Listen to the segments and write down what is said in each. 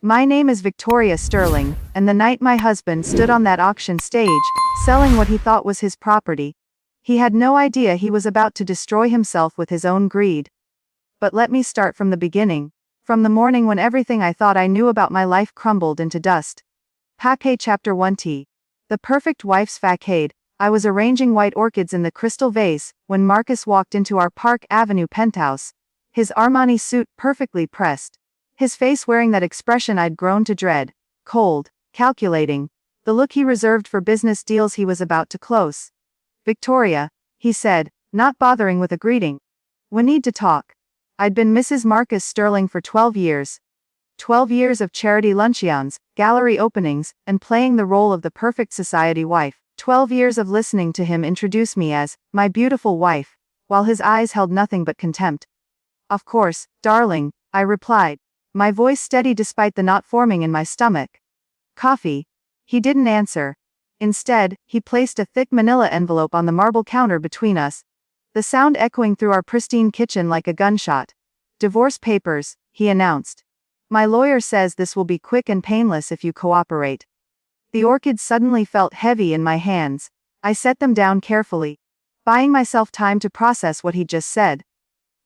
My name is Victoria Sterling, and the night my husband stood on that auction stage, selling what he thought was his property, he had no idea he was about to destroy himself with his own greed. But let me start from the beginning. From the morning when everything I thought I knew about my life crumbled into dust. Facade Chapter 1T. The perfect wife's facade. I was arranging white orchids in the crystal vase, when Marcus walked into our Park Avenue penthouse, his Armani suit perfectly pressed. His face wearing that expression I'd grown to dread. Cold, calculating. The look he reserved for business deals he was about to close. "Victoria," he said, not bothering with a greeting. "We need to talk. I'd been Mrs. Marcus Sterling for 12 years. 12 years of charity luncheons, gallery openings, and playing the role of the perfect society wife. 12 years of listening to him introduce me as my beautiful wife, while his eyes held nothing but contempt. "Of course, darling," I replied, my voice steady despite the knot forming in my stomach. "Coffee?" He didn't answer. Instead, he placed a thick manila envelope on the marble counter between us, the sound echoing through our pristine kitchen like a gunshot. "Divorce papers," he announced. "My lawyer says this will be quick and painless if you cooperate." The orchids suddenly felt heavy in my hands. I set them down carefully, buying myself time to process what he just said.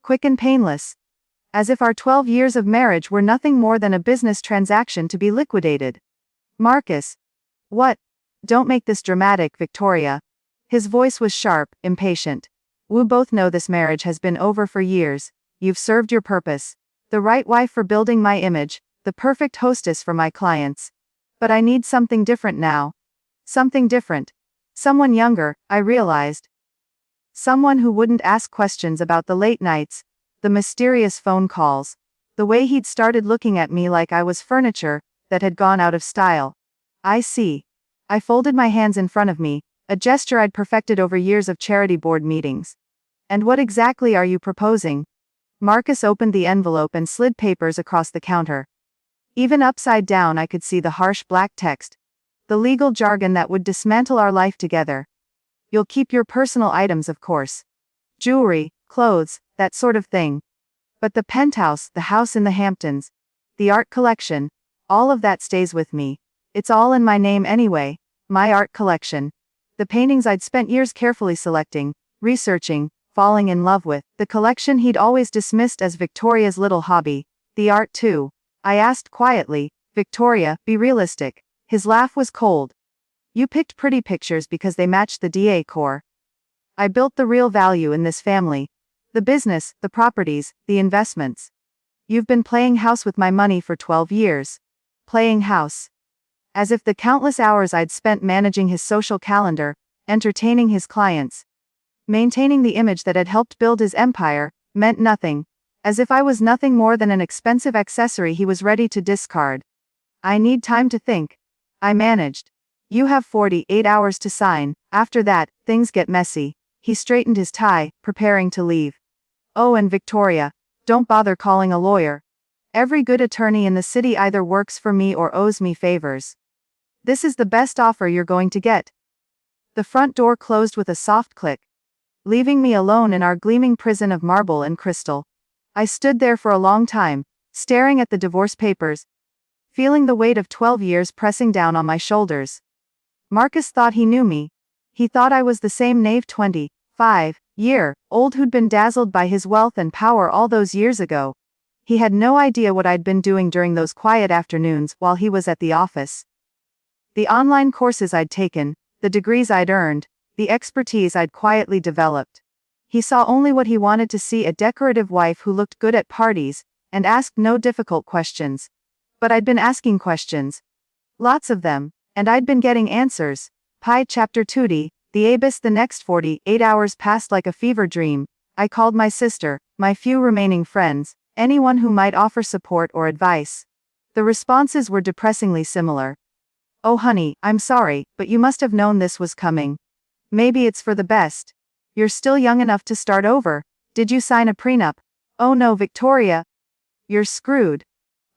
Quick and painless. As if our 12 years of marriage were nothing more than a business transaction to be liquidated. "Marcus." "What?" "Don't make this dramatic, Victoria." His voice was sharp, impatient. "We both know this marriage has been over for years. You've served your purpose. The right wife for building my image, the perfect hostess for my clients. But I need something different now. Something different. Someone younger," I realized. Someone who wouldn't ask questions about the late nights, the mysterious phone calls, the way he'd started looking at me like I was furniture that had gone out of style. "I see." I folded my hands in front of me, a gesture I'd perfected over years of charity board meetings. "And what exactly are you proposing?" Marcus opened the envelope and slid papers across the counter. Even upside down I could see the harsh black text. The legal jargon that would dismantle our life together. "You'll keep your personal items, of course. Jewelry, clothes, that sort of thing. But the penthouse, the house in the Hamptons, the art collection, all of that stays with me. It's all in my name anyway, my art collection. The paintings I'd spent years carefully selecting, researching, falling in love with. The collection he'd always dismissed as Victoria's little hobby. The art too." I asked quietly. "Victoria, be realistic." His laugh was cold. "You picked pretty pictures because they matched the decor. I built the real value in this family. The business, the properties, the investments. You've been playing house with my money for 12 years. Playing house. As if the countless hours I'd spent managing his social calendar, entertaining his clients, maintaining the image that had helped build his empire, meant nothing. As if I was nothing more than an expensive accessory he was ready to discard. "I need time to think," I managed. "You have 48 hours to sign. After that, things get messy." He straightened his tie, preparing to leave. "Oh, and Victoria, don't bother calling a lawyer. Every good attorney in the city either works for me or owes me favors. This is the best offer you're going to get." The front door closed with a soft click, leaving me alone in our gleaming prison of marble and crystal. I stood there for a long time, staring at the divorce papers, feeling the weight of 12 years pressing down on my shoulders. Marcus thought he knew me. He thought I was the same naive 25-year-old who'd been dazzled by his wealth and power all those years ago. He had no idea what I'd been doing during those quiet afternoons while he was at the office. The online courses I'd taken, the degrees I'd earned, the expertise I'd quietly developed. He saw only what he wanted to see: a decorative wife who looked good at parties, and asked no difficult questions. But I'd been asking questions. Lots of them. And I'd been getting answers. Chapter 2D, the abyss. The next 48 hours passed like a fever dream. I called my sister, my few remaining friends, anyone who might offer support or advice. The responses were depressingly similar. "Oh honey, I'm sorry, but you must have known this was coming. Maybe it's for the best. You're still young enough to start over. Did you sign a prenup?" "Oh no, Victoria. You're screwed."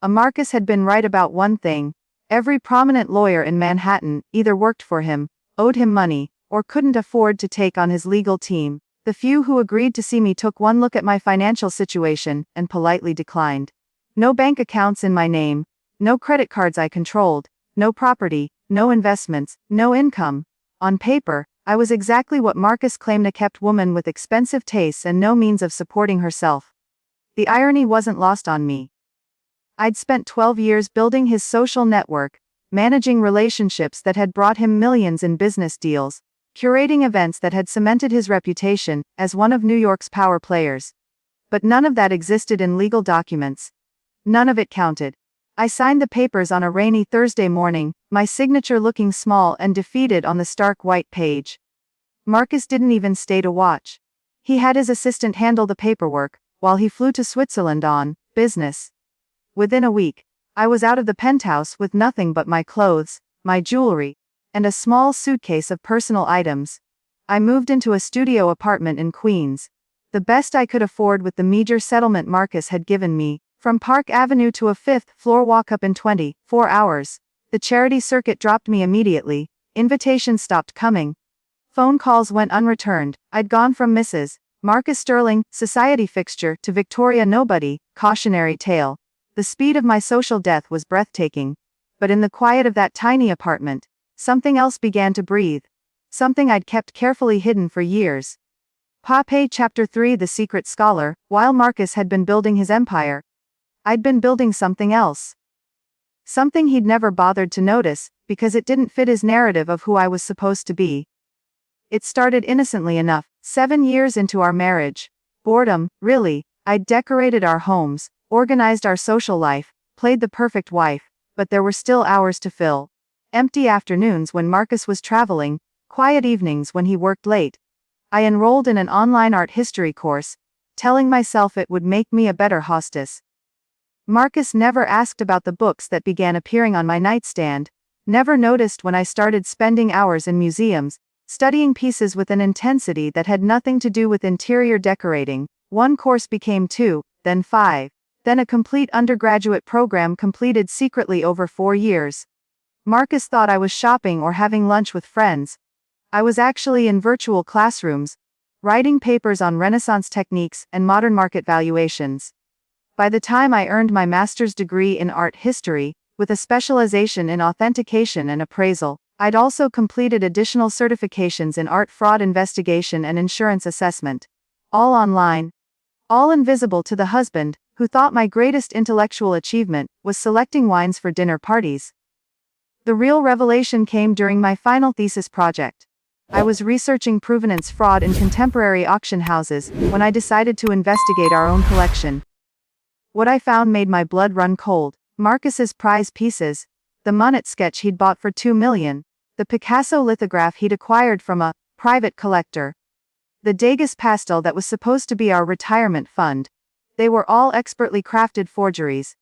Marcus had been right about one thing. Every prominent lawyer in Manhattan either worked for him, owed him money, or couldn't afford to take on his legal team. The few who agreed to see me took one look at my financial situation and politely declined. No bank accounts in my name, No credit cards I controlled, no property, no investments, no income. On paper, I was exactly what Marcus claimed, a kept woman with expensive tastes and no means of supporting herself. The irony wasn't lost on me. I'd spent 12 years building his social network, managing relationships that had brought him millions in business deals, curating events that had cemented his reputation as one of New York's power players. But none of that existed in legal documents. None of it counted. I signed the papers on a rainy Thursday morning, my signature looking small and defeated on the stark white page. Marcus didn't even stay to watch. He had his assistant handle the paperwork, while he flew to Switzerland on business. Within a week, I was out of the penthouse with nothing but my clothes, my jewelry, and a small suitcase of personal items. I moved into a studio apartment in Queens, the best I could afford with the meager settlement Marcus had given me. From Park Avenue to a fifth-floor walk-up in 24 hours. The charity circuit dropped me immediately. Invitations stopped coming. Phone calls went unreturned. I'd gone from Mrs. Marcus Sterling, society fixture, to Victoria Nobody, cautionary tale. The speed of my social death was breathtaking. But in the quiet of that tiny apartment, something else began to breathe. Something I'd kept carefully hidden for years. Pape Chapter 3 The Secret Scholar. While Marcus had been building his empire, I'd been building something else. Something he'd never bothered to notice, because it didn't fit his narrative of who I was supposed to be. It started innocently enough, 7 years into our marriage. Boredom, really. I'd decorated our homes, organized our social life, played the perfect wife, but there were still hours to fill. Empty afternoons when Marcus was traveling, quiet evenings when he worked late. I enrolled in an online art history course, telling myself it would make me a better hostess. Marcus never asked about the books that began appearing on my nightstand, never noticed when I started spending hours in museums, studying pieces with an intensity that had nothing to do with interior decorating. One course became 2, then 5, then a complete undergraduate program completed secretly over 4 years. Marcus thought I was shopping or having lunch with friends. I was actually in virtual classrooms, writing papers on Renaissance techniques and modern market valuations. By the time I earned my master's degree in art history, with a specialization in authentication and appraisal, I'd also completed additional certifications in art fraud investigation and insurance assessment. All online. All invisible to the husband, who thought my greatest intellectual achievement was selecting wines for dinner parties. The real revelation came during my final thesis project. I was researching provenance fraud in contemporary auction houses when I decided to investigate our own collection. What I found made my blood run cold. Marcus's prize pieces, the Monet sketch he'd bought for $2 million, the Picasso lithograph he'd acquired from a private collector, the Degas pastel that was supposed to be our retirement fund. They were all expertly crafted forgeries.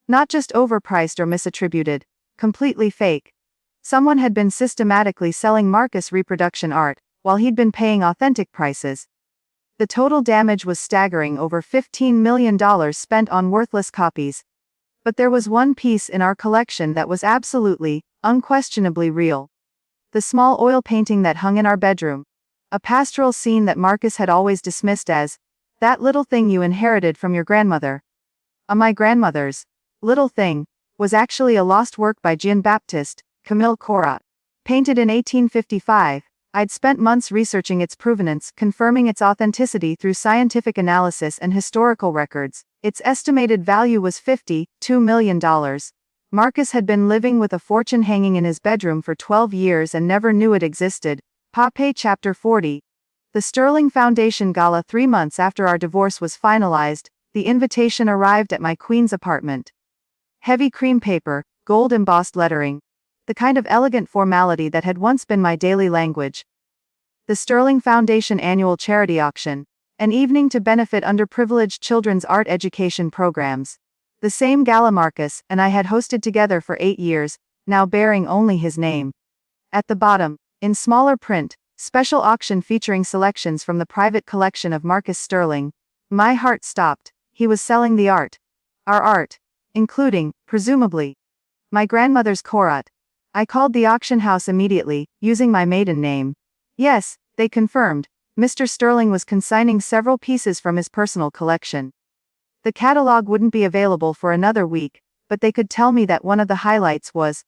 Not just overpriced or misattributed, completely fake. Someone had been systematically selling Marcus reproduction art, while he'd been paying authentic prices. The total damage was staggering, over $15 million spent on worthless copies. But there was one piece in our collection that was absolutely, unquestionably real. The small oil painting that hung in our bedroom. A pastoral scene that Marcus had always dismissed as, "That little thing you inherited from your grandmother." My grandmother's little thing was actually a lost work by Jean-Baptiste Camille Corot. Painted in 1855, I'd spent months researching its provenance, confirming its authenticity through scientific analysis and historical records. Its estimated value was $52 million. Marcus had been living with a fortune hanging in his bedroom for 12 years and never knew it existed. Pape Chapter 40. The Sterling Foundation Gala. 3 months after our divorce was finalized, the invitation arrived at my Queens apartment. Heavy cream paper, gold embossed lettering. The kind of elegant formality that had once been my daily language. The Sterling Foundation Annual Charity Auction. An evening to benefit underprivileged children's art education programs. The same gala Marcus and I had hosted together for 8 years, now bearing only his name. At the bottom, in smaller print, special auction featuring selections from the private collection of Marcus Sterling. My heart stopped. He was selling the art. Our art. Including, presumably, my grandmother's Corot. I called the auction house immediately, using my maiden name. Yes, they confirmed, Mr. Sterling was consigning several pieces from his personal collection. The catalog wouldn't be available for another week, but they could tell me that one of the highlights was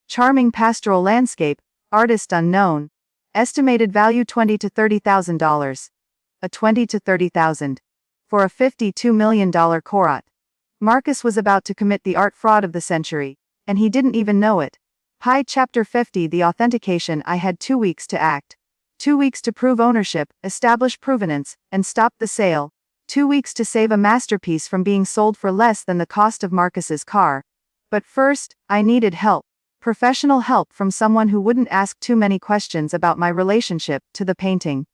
charming pastoral landscape, artist unknown. Estimated value $20,000 to $30,000. A $20,000 to $30,000. For a $52 million Korat. Marcus was about to commit the art fraud of the century, and he didn't even know it. Pi Chapter 50. The authentication. I had 2 weeks to act. 2 weeks to prove ownership, establish provenance, and stop the sale. 2 weeks to save a masterpiece from being sold for less than the cost of Marcus's car. But first, I needed help. Professional help from someone who wouldn't ask too many questions about my relationship to the painting.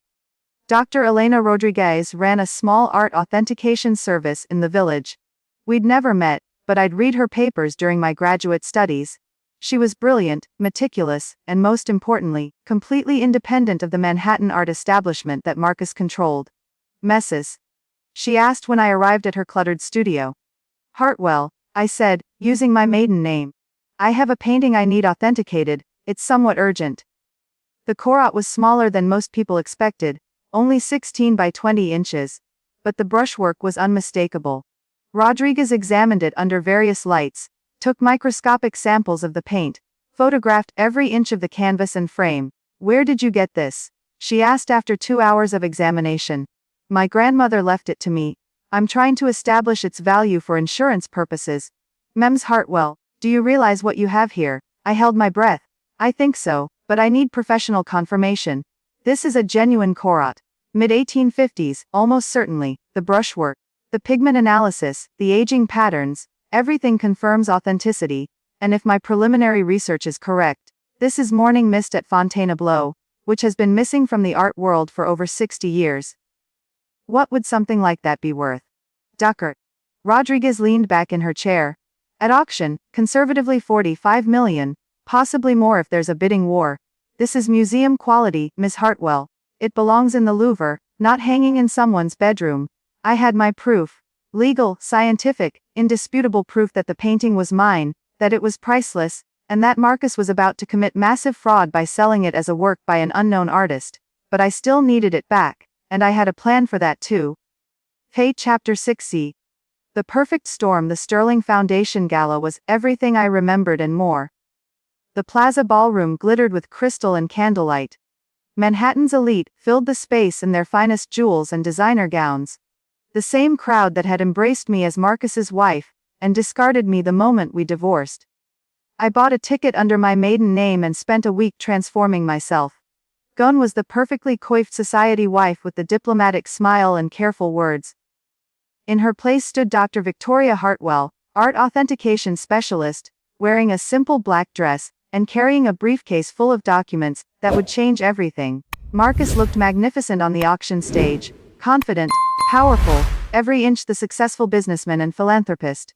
Dr. Elena Rodriguez ran a small art authentication service in the village. We'd never met, but I'd read her papers during my graduate studies. She was brilliant, meticulous, and most importantly, completely independent of the Manhattan art establishment that Marcus controlled. Messes? She asked when I arrived at her cluttered studio. Hartwell, I said, using my maiden name. I have a painting I need authenticated, it's somewhat urgent. The Korat was smaller than most people expected, only 16 by 20 inches. But the brushwork was unmistakable. Rodriguez examined it under various lights, took microscopic samples of the paint, photographed every inch of the canvas and frame. Where did you get this? She asked after 2 hours of examination. My grandmother left it to me. I'm trying to establish its value for insurance purposes. Mems Hartwell, do you realize what you have here? I held my breath. I think so, but I need professional confirmation. This is a genuine Korat. Mid-1850s, almost certainly. The brushwork, the pigment analysis, the aging patterns, everything confirms authenticity, and if my preliminary research is correct, this is Morning Mist at Fontainebleau, which has been missing from the art world for over 60 years. What would something like that be worth? Duckert. Rodriguez leaned back in her chair. At auction, conservatively $45 million, possibly more if there's a bidding war. This is museum quality, Miss Hartwell. It belongs in the Louvre, not hanging in someone's bedroom. I had my proof. Legal, scientific, indisputable proof that the painting was mine, that it was priceless, and that Marcus was about to commit massive fraud by selling it as a work by an unknown artist. But I still needed it back, and I had a plan for that too. Fate Chapter 6c. The perfect storm. The Sterling Foundation Gala was everything I remembered and more. The Plaza Ballroom glittered with crystal and candlelight. Manhattan's elite filled the space in their finest jewels and designer gowns. The same crowd that had embraced me as Marcus's wife, and discarded me the moment we divorced. I bought a ticket under my maiden name and spent a week transforming myself. Gun was the perfectly coiffed society wife with the diplomatic smile and careful words. In her place stood Dr. Victoria Hartwell, art authentication specialist, wearing a simple black dress, and carrying a briefcase full of documents that would change everything. Marcus looked magnificent on the auction stage, confident, powerful, every inch the successful businessman and philanthropist.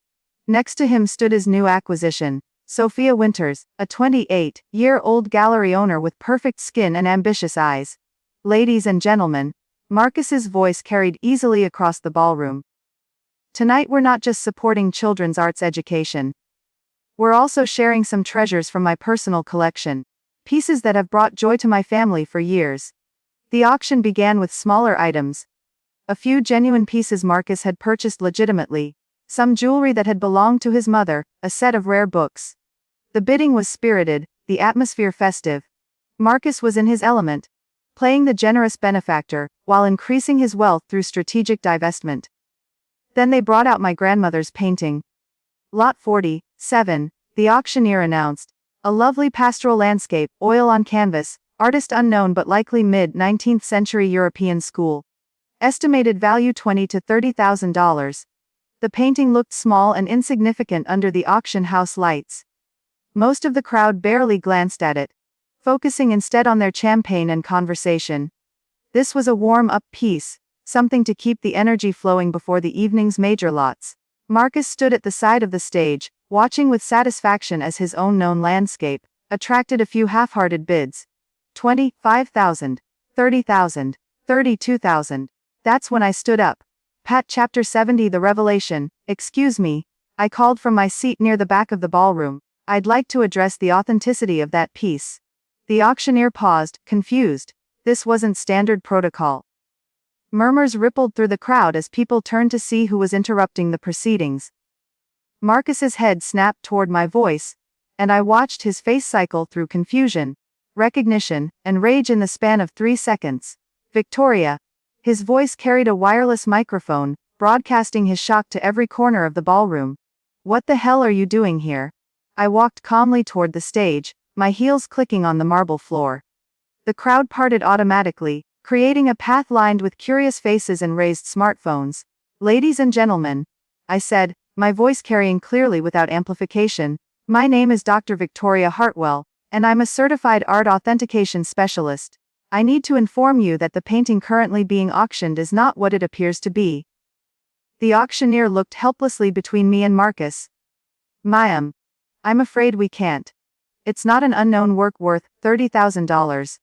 Next to him stood his new acquisition, Sophia Winters, a 28-year-old gallery owner with perfect skin and ambitious eyes. Ladies and gentlemen, Marcus's voice carried easily across the ballroom. Tonight we're not just supporting children's arts education. We're also sharing some treasures from my personal collection. Pieces that have brought joy to my family for years. The auction began with smaller items. A few genuine pieces Marcus had purchased legitimately. Some jewelry that had belonged to his mother, a set of rare books. The bidding was spirited, the atmosphere festive. Marcus was in his element, playing the generous benefactor, while increasing his wealth through strategic divestment. Then they brought out my grandmother's painting. Lot 47, the auctioneer announced. A lovely pastoral landscape, oil on canvas, artist unknown but likely mid-19th century European school. Estimated value $20,000 to $30,000. The painting looked small and insignificant under the auction house lights. Most of the crowd barely glanced at it, focusing instead on their champagne and conversation. This was a warm-up piece, something to keep the energy flowing before the evening's major lots. Marcus stood at the side of the stage, watching with satisfaction as his own known landscape attracted a few half-hearted bids. $25,000, $30,000, $32,000. That's when I stood up. Pat Chapter 70. The revelation. Excuse me. I called from my seat near the back of the ballroom. I'd like to address the authenticity of that piece. The auctioneer paused, confused. This wasn't standard protocol. Murmurs rippled through the crowd as people turned to see who was interrupting the proceedings. Marcus's head snapped toward my voice, and I watched his face cycle through confusion, recognition, and rage in the span of 3 seconds. Victoria. His voice carried a wireless microphone, broadcasting his shock to every corner of the ballroom. What the hell are you doing here? I walked calmly toward the stage, my heels clicking on the marble floor. The crowd parted automatically, creating a path lined with curious faces and raised smartphones. Ladies and gentlemen, I said, my voice carrying clearly without amplification, my name is Dr. Victoria Hartwell, and I'm a certified art authentication specialist. I need to inform you that the painting currently being auctioned is not what it appears to be. The auctioneer looked helplessly between me and Marcus. Ma'am, I'm afraid we can't. It's not an unknown work worth $30,000.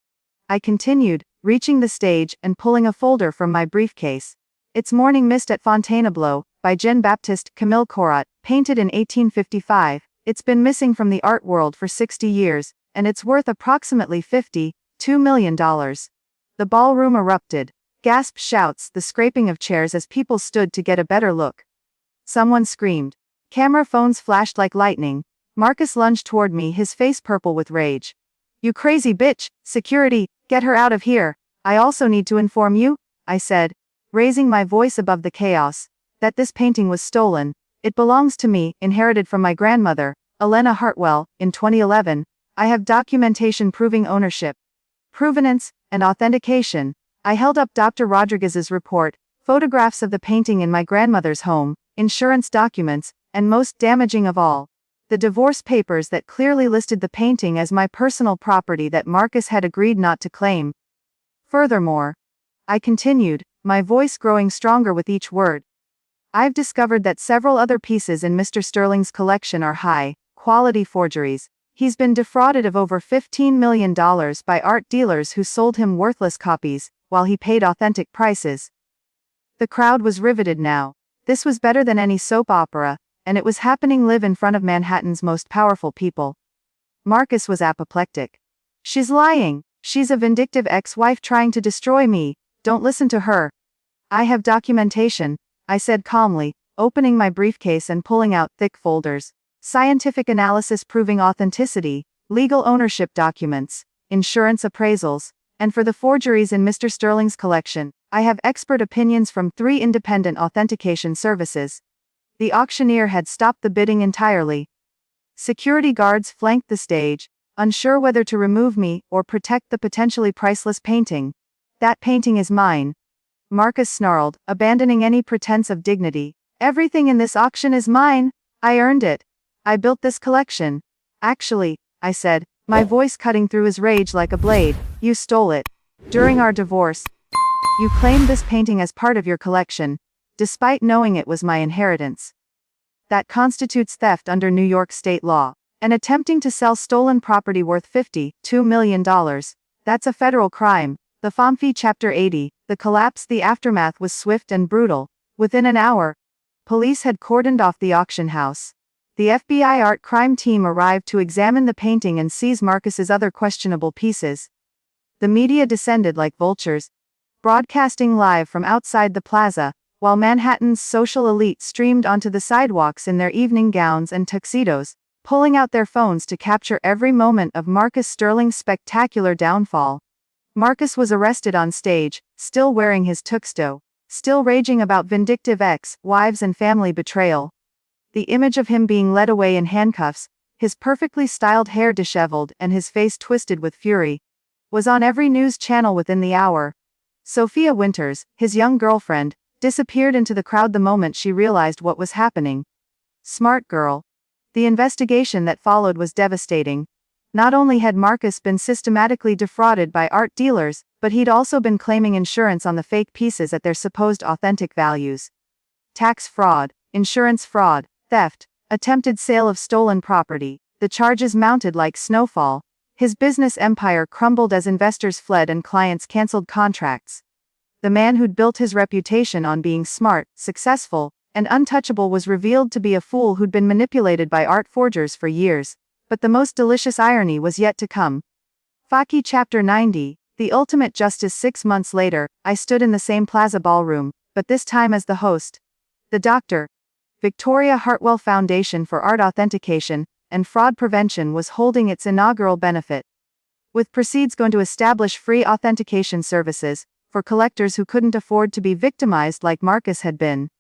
I continued, reaching the stage and pulling a folder from my briefcase. It's Morning Mist at Fontainebleau, by Jean-Baptiste Camille Corot, painted in 1855. It's been missing from the art world for 60 years, and it's worth approximately $52 million. The ballroom erupted. Gasp shouts, the scraping of chairs as people stood to get a better look. Someone screamed. Camera phones flashed like lightning. Marcus lunged toward me, his face purple with rage. You crazy bitch! Security, get her out of here! I also need to inform you, I said, raising my voice above the chaos, that this painting was stolen. It belongs to me, inherited from my grandmother, Elena Hartwell, in 2011. I have documentation proving ownership, provenance, and authentication. I held up Dr. Rodriguez's report, photographs of the painting in my grandmother's home, insurance documents, and most damaging of all, the divorce papers that clearly listed the painting as my personal property that Marcus had agreed not to claim. Furthermore, I continued, my voice growing stronger with each word, I've discovered that several other pieces in Mr. Sterling's collection are high-quality forgeries. He's been defrauded of over $15 million by art dealers who sold him worthless copies, while he paid authentic prices. The crowd was riveted now. This was better than any soap opera, and it was happening live in front of Manhattan's most powerful people. Marcus was apoplectic. She's lying. She's a vindictive ex-wife trying to destroy me. Don't listen to her. I have documentation, I said calmly, opening my briefcase and pulling out thick folders. Scientific analysis proving authenticity, legal ownership documents, insurance appraisals, and for the forgeries in Mr. Sterling's collection, I have expert opinions from 3 independent authentication services. The auctioneer had stopped the bidding entirely. Security guards flanked the stage, unsure whether to remove me or protect the potentially priceless painting. That painting is mine, Marcus snarled, abandoning any pretense of dignity. Everything in this auction is mine. I earned it. I built this collection. Actually, I said, my voice cutting through his rage like a blade, you stole it. During our divorce, you claimed this painting as part of your collection, despite knowing it was my inheritance. That constitutes theft under New York state law, and attempting to sell stolen property worth $52 million. That's a federal crime. The FOMFI Chapter 80, the collapse. The aftermath was swift and brutal. Within an hour, police had cordoned off the auction house. The FBI art crime team arrived to examine the painting and seize Marcus's other questionable pieces. The media descended like vultures, broadcasting live from outside the plaza, while Manhattan's social elite streamed onto the sidewalks in their evening gowns and tuxedos, pulling out their phones to capture every moment of Marcus Sterling's spectacular downfall. Marcus was arrested on stage, still wearing his tuxedo, still raging about vindictive ex-wives and family betrayal. The image of him being led away in handcuffs, his perfectly styled hair disheveled and his face twisted with fury, was on every news channel within the hour. Sophia Winters, his young girlfriend, disappeared into the crowd the moment she realized what was happening. Smart girl. The investigation that followed was devastating. Not only had Marcus been systematically defrauded by art dealers, but he'd also been claiming insurance on the fake pieces at their supposed authentic values. Tax fraud, insurance fraud, theft, attempted sale of stolen property, the charges mounted like snowfall. His business empire crumbled as investors fled and clients canceled contracts. The man who'd built his reputation on being smart, successful, and untouchable was revealed to be a fool who'd been manipulated by art forgers for years. But the most delicious irony was yet to come. Faki Chapter 90, the ultimate justice. 6 months later, I stood in the same plaza ballroom, but this time as the host. The doctor. Victoria Hartwell Foundation for Art Authentication and Fraud Prevention was holding its inaugural benefit, with proceeds going to establish free authentication services for collectors who couldn't afford to be victimized like Marcus had been.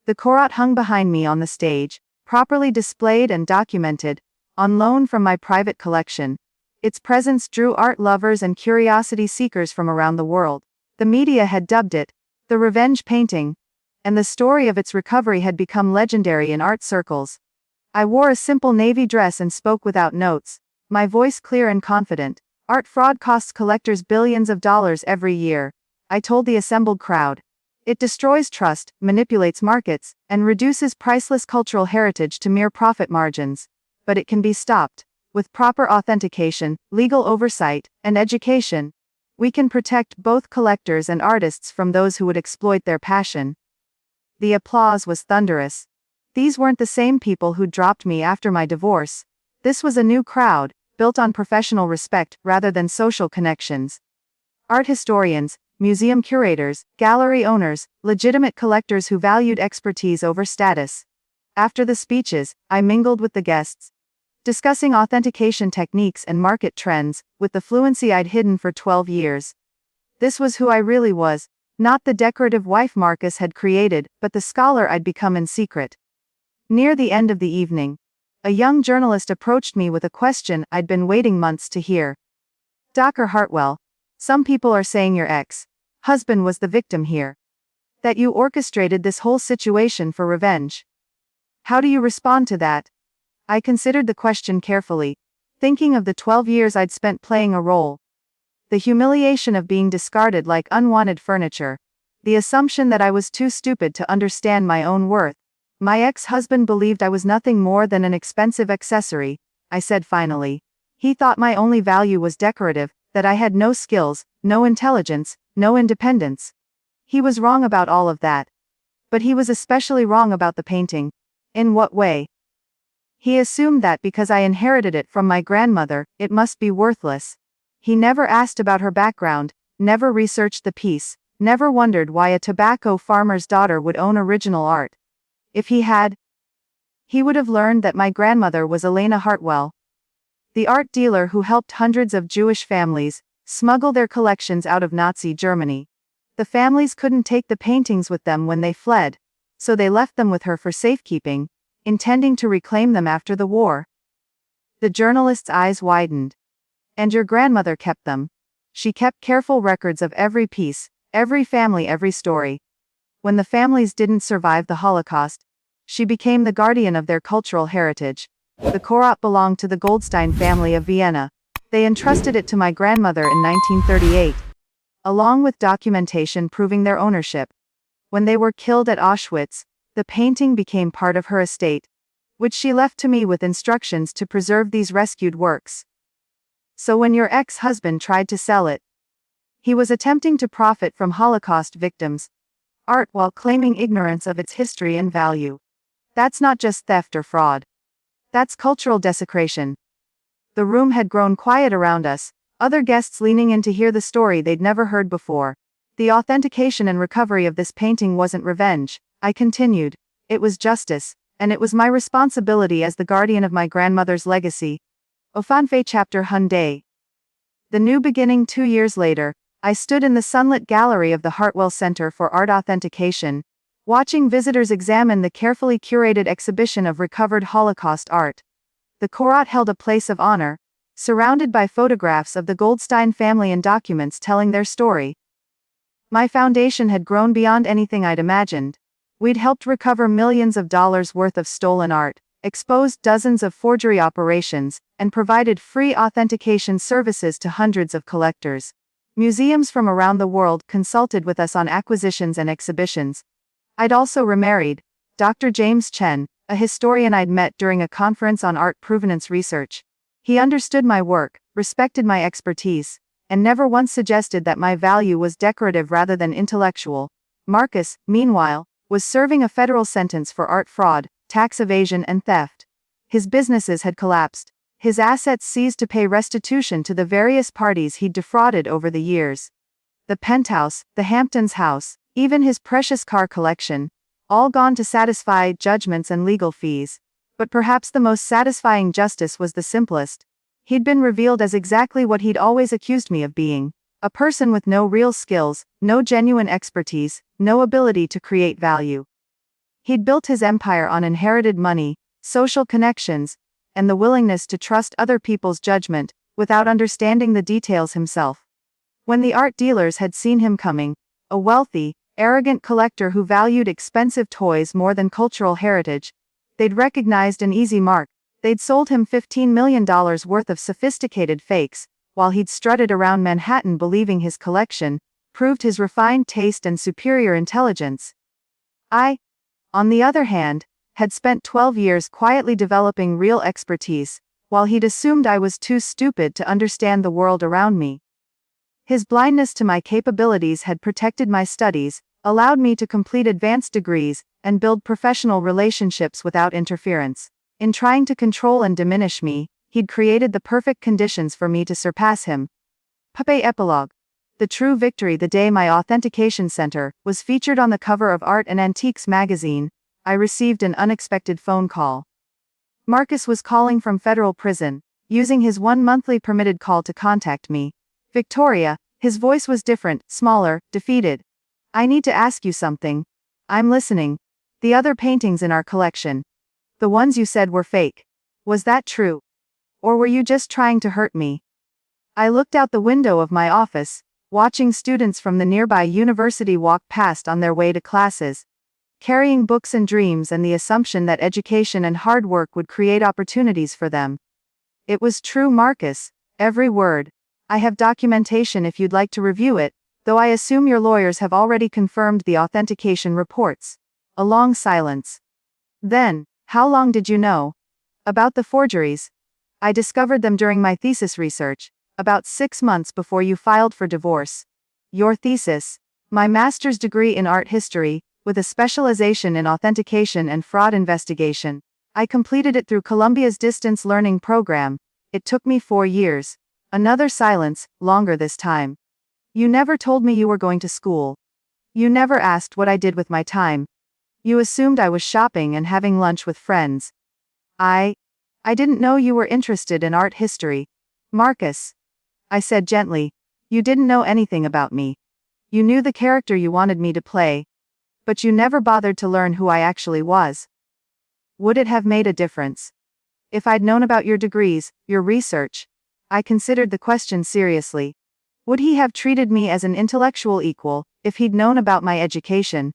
The Korat hung behind me on the stage, properly displayed and documented, on loan from my private collection. Its presence drew art lovers and curiosity seekers from around the world. The media had dubbed it the revenge painting, and the story of its recovery had become legendary in art circles. I wore a simple navy dress and spoke without notes, my voice clear and confident. Art fraud costs collectors billions of dollars every year, I told the assembled crowd. It destroys trust, manipulates markets, and reduces priceless cultural heritage to mere profit margins. But it can be stopped. With proper authentication, legal oversight, and education, we can protect both collectors and artists from those who would exploit their passion. The applause was thunderous. These weren't the same people who dropped me after my divorce. This was a new crowd, built on professional respect rather than social connections. Art historians, museum curators, gallery owners, legitimate collectors who valued expertise over status. After the speeches, I mingled with the guests, discussing authentication techniques and market trends, with the fluency I'd hidden for 12 years. This was who I really was, not the decorative wife Marcus had created, but the scholar I'd become in secret. Near the end of the evening, a young journalist approached me with a question I'd been waiting months to hear. Dr. Hartwell, some people are saying your ex-husband was the victim here. That you orchestrated this whole situation for revenge. How do you respond to that? I considered the question carefully, thinking of the 12 years I'd spent playing a role. The humiliation of being discarded like unwanted furniture. The assumption that I was too stupid to understand my own worth. My ex-husband believed I was nothing more than an expensive accessory, I said finally. He thought my only value was decorative, that I had no skills, no intelligence, no independence. He was wrong about all of that. But he was especially wrong about the painting. In what way? He assumed that because I inherited it from my grandmother, it must be worthless. He never asked about her background, never researched the piece, never wondered why a tobacco farmer's daughter would own original art. If he had, he would have learned that my grandmother was Elena Hartwell, the art dealer who helped hundreds of Jewish families smuggle their collections out of Nazi Germany. The families couldn't take the paintings with them when they fled, so they left them with her for safekeeping, intending to reclaim them after the war. The journalist's eyes widened. And your grandmother kept them. She kept careful records of every piece, every family, every story. When the families didn't survive the Holocaust, she became the guardian of their cultural heritage. The Korat belonged to the Goldstein family of Vienna. They entrusted it to my grandmother in 1938, along with documentation proving their ownership. When they were killed at Auschwitz, the painting became part of her estate, which she left to me with instructions to preserve these rescued works. So when your ex-husband tried to sell it, he was attempting to profit from Holocaust victims' art while claiming ignorance of its history and value. That's not just theft or fraud. That's cultural desecration. The room had grown quiet around us, other guests leaning in to hear the story they'd never heard before. The authentication and recovery of this painting wasn't revenge, I continued. It was justice, and it was my responsibility as the guardian of my grandmother's legacy. Ofanfe Chapter Hyundai. The new beginning 2 years later, I stood in the sunlit gallery of the Hartwell Center for Art Authentication, watching visitors examine the carefully curated exhibition of recovered Holocaust art. The Korat held a place of honor, surrounded by photographs of the Goldstein family and documents telling their story. My foundation had grown beyond anything I'd imagined. We'd helped recover millions of dollars worth of stolen art, exposed dozens of forgery operations, and provided free authentication services to hundreds of collectors. Museums from around the world consulted with us on acquisitions and exhibitions. I'd also remarried Dr. James Chen, a historian I'd met during a conference on art provenance research. He understood my work, respected my expertise, and never once suggested that my value was decorative rather than intellectual. Marcus, meanwhile, was serving a federal sentence for art fraud, tax evasion, and theft. His businesses had collapsed, his assets seized to pay restitution to the various parties he'd defrauded over the years. The penthouse, the Hamptons house, even his precious car collection, all gone to satisfy judgments and legal fees. But perhaps the most satisfying justice was the simplest. He'd been revealed as exactly what he'd always accused me of being. A person with no real skills, no genuine expertise, no ability to create value. He'd built his empire on inherited money, social connections, and the willingness to trust other people's judgment, without understanding the details himself. When the art dealers had seen him coming, a wealthy, arrogant collector who valued expensive toys more than cultural heritage, they'd recognized an easy mark. They'd sold him $15 million worth of sophisticated fakes, while he'd strutted around Manhattan believing his collection proved his refined taste and superior intelligence. I, on the other hand, had spent 12 years quietly developing real expertise, while he'd assumed I was too stupid to understand the world around me. His blindness to my capabilities had protected my studies, allowed me to complete advanced degrees, and build professional relationships without interference. In trying to control and diminish me, he'd created the perfect conditions for me to surpass him. Puppet Epilogue. The true victory. The day my authentication center was featured on the cover of Art and Antiques magazine, I received an unexpected phone call. Marcus was calling from federal prison, using his one monthly permitted call to contact me. Victoria, his voice was different, smaller, defeated. I need to ask you something. I'm listening. The other paintings in our collection. The ones you said were fake. Was that true? Or were you just trying to hurt me? I looked out the window of my office, watching students from the nearby university walk past on their way to classes, carrying books and dreams and the assumption that education and hard work would create opportunities for them. It was true, Marcus, every word. I have documentation if you'd like to review it, though I assume your lawyers have already confirmed the authentication reports. A long silence. Then, how long did you know about the forgeries? I discovered them during my thesis research, about 6 months before you filed for divorce. Your thesis? My master's degree in art history, with a specialization in authentication and fraud investigation. I completed it through Columbia's distance learning program. It took me 4 years. Another silence, longer this time. You never told me you were going to school. You never asked what I did with my time. You assumed I was shopping and having lunch with friends. I didn't know you were interested in art history. Marcus. I said gently. You didn't know anything about me. You knew the character you wanted me to play. But you never bothered to learn who I actually was. Would it have made a difference? If I'd known about your degrees, your research. I considered the question seriously. Would he have treated me as an intellectual equal, if he'd known about my education?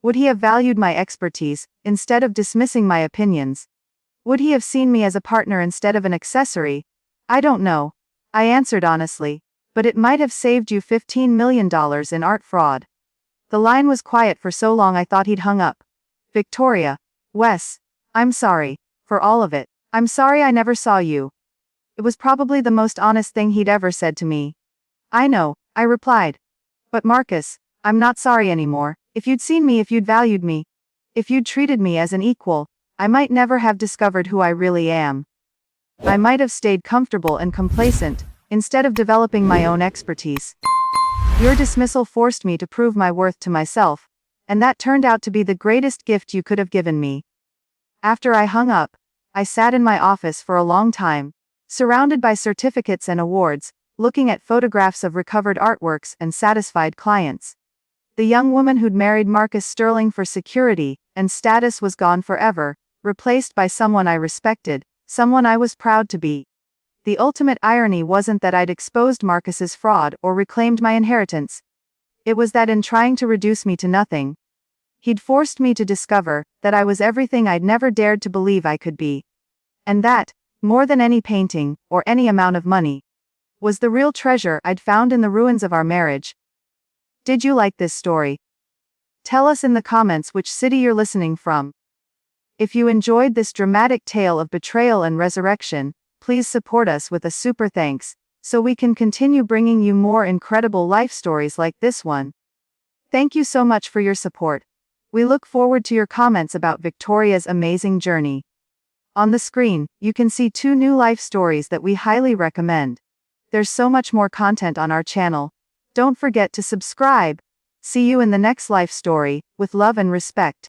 Would he have valued my expertise, instead of dismissing my opinions? Would he have seen me as a partner instead of an accessory? I don't know. I answered honestly. But it might have saved you $15 million in art fraud. The line was quiet for so long I thought he'd hung up. Victoria. Wes. I'm sorry. For all of it. I'm sorry I never saw you. It was probably the most honest thing he'd ever said to me. I know, I replied. But Marcus, I'm not sorry anymore. If you'd seen me, if you'd valued me, if you'd treated me as an equal, I might never have discovered who I really am. I might have stayed comfortable and complacent, instead of developing my own expertise. Your dismissal forced me to prove my worth to myself, and that turned out to be the greatest gift you could have given me. After I hung up, I sat in my office for a long time, surrounded by certificates and awards, looking at photographs of recovered artworks and satisfied clients. The young woman who'd married Marcus Sterling for security and status was gone forever, replaced by someone I respected, someone I was proud to be. The ultimate irony wasn't that I'd exposed Marcus's fraud or reclaimed my inheritance. It was that in trying to reduce me to nothing, he'd forced me to discover that I was everything I'd never dared to believe I could be. And that, more than any painting, or any amount of money, was the real treasure I'd found in the ruins of our marriage. Did you like this story? Tell us in the comments which city you're listening from. If you enjoyed this dramatic tale of betrayal and resurrection, please support us with a super thanks, so we can continue bringing you more incredible life stories like this one. Thank you so much for your support. We look forward to your comments about Victoria's amazing journey. On the screen, you can see 2 new life stories that we highly recommend. There's so much more content on our channel. Don't forget to subscribe. See you in the next life story, with love and respect.